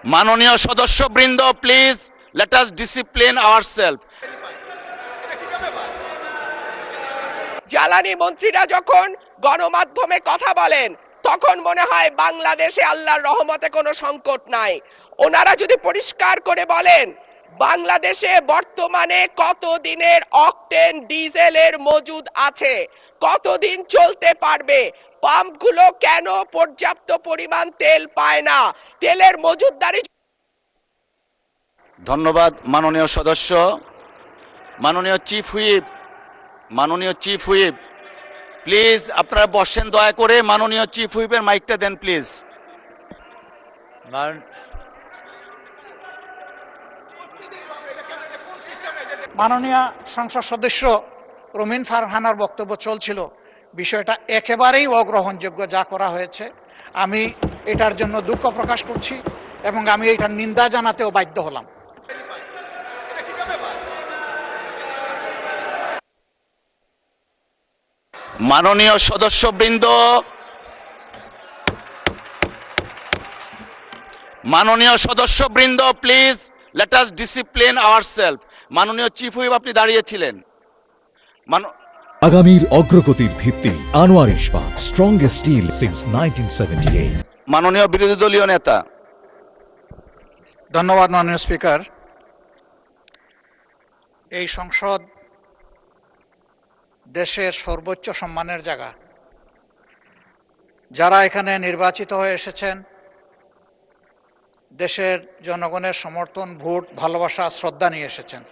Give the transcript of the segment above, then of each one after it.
মাননীয় সদস্যবৃন্দ, please let us discipline ourself. জ্বালানি মন্ত্রীরা যখন গণমাধ্যমে কথা বলেন তখন মনে হয় বাংলাদেশে আল্লাহর রহমতে কোনো সংকট নাই। ওনারা যদি পরিষ্কার করে বলেন বাংলাদেশে বর্তমানে কত দিনের অকটেন ডিজেলের মজুদ আছে, কতদিন চলতে পারবে, পাম্পগুলো কেন পর্যাপ্ত পরিমাণ তেল পায় না, তেলের মজুদদারি। ধন্যবাদ মাননীয় সদস্য। মাননীয় চিফ হুইপ প্লিজ আপনারা বসেন দয়া করে। মাননীয় চিফ হুইপের মাইকটা দেন প্লিজ। মাননীয় সংসদ সদস্য রুমিন ফারহানার বক্তব্য চলছিল, বিষয়টা একেবারেই অগ্রহণযোগ্য যা করা হয়েছে। আমি এটার জন্য দুঃখ প্রকাশ করছি এবং আমি এটার নিন্দা জানাতেও বাধ্য হলাম। মাননীয় সদস্যবৃন্দ, please let us discipline ourself. মাননীয় চিফ হুইপ আপনি দাঁড়িয়েছিলেন। আগামীর অগ্রগতির ভিত্তি আনোয়ার ইস্পাত, স্ট্রংগেস্ট স্টিল সিন্স 1978। মাননীয় বিরোধী দলীয় নেতা। ধন্যবাদ মাননীয় স্পিকার। এই সংসদ দেশের সর্বোচ্চ সম্মানের জায়গা। যারা এখানে নির্বাচিত হয়ে এসেছেন দেশের জনগণের সমর্থন, ভোট, ভালোবাসা, শ্রদ্ধা নিয়ে এসেছেন।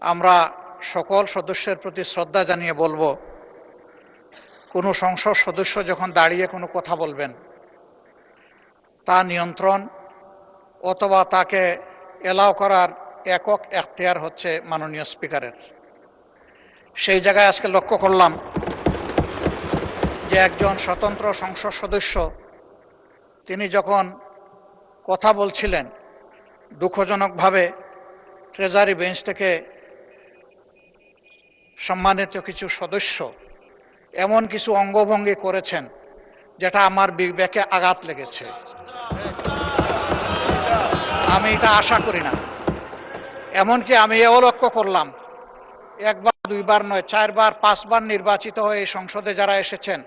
আমরা সকল সদস্যের প্রতি শ্রদ্ধা জানিয়ে বলবো, কোনো সংসদ সদস্য যখন দাঁড়িয়ে কোনো কথা বলবেন তা নিয়ন্ত্রণ অথবা তাকে এলাও করার একক এখতিয়ার হচ্ছে মাননীয় স্পিকারের। সেই জায়গায় আজকে লক্ষ্য করলাম যে একজন স্বতন্ত্র সংসদ সদস্য তিনি যখন কথা বলছিলেন দুঃখজনকভাবে ট্রেজারি বেঞ্চ থেকে সম্মানিত কিছু সদস্য এমন কিছু অঙ্গভঙ্গি করেছেন যেটা আমার বিবেকে আঘাত লেগেছে। আমি এটা আশা করি না। এমনকি আমি এও লক্ষ্য করলাম একবার দুইবার নয়, 4 বার 5 বার নির্বাচিত হয়ে এই সংসদে যারা এসেছেন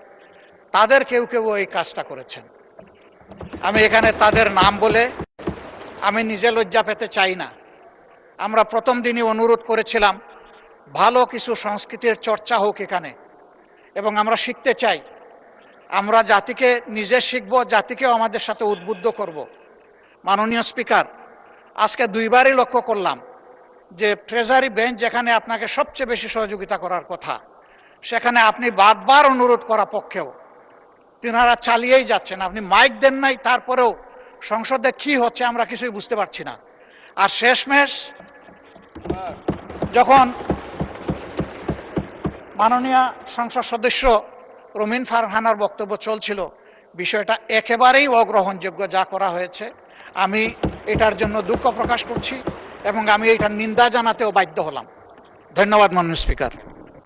তাদের কেউ কেউ এই কাজটা করেছেন। আমি এখানে তাদের নাম বলে আমি নিজে লজ্জা পেতে চাই না। আমরা প্রথম দিনই অনুরোধ করেছিলাম ভালো কিছু সংস্কৃতির চর্চা হোক এখানে, এবং আমরা শিখতে চাই। আমরা জাতিকে নিজে শিখব, জাতিকেও আমাদের সাথে উদ্বুদ্ধ করব। মাননীয় স্পিকার, আজকে 2 বারই লক্ষ্য করলাম যে ট্রেজারি বেঞ্চ যেখানে আপনাকে সবচেয়ে বেশি সহযোগিতা করার কথা, সেখানে আপনি বারবার অনুরোধ করা পক্ষেও তিনারা চালিয়েই যাচ্ছেন। আপনি মাইক দেন নাই, তারপরেও সংসদে কি হচ্ছে আমরা কিছুই বুঝতে পারছি না। আর শেষমেশ যখন মাননীয় সংসদ সদস্য রুমিন ফারহানার বক্তব্য চলছিল, বিষয়টা একেবারেই অগ্রহণযোগ্য যা করা হয়েছে। আমি এটার জন্য দুঃখ প্রকাশ করছি এবং আমি এটার নিন্দা জানাতেও বাধ্য হলাম। ধন্যবাদ মাননীয় স্পিকার।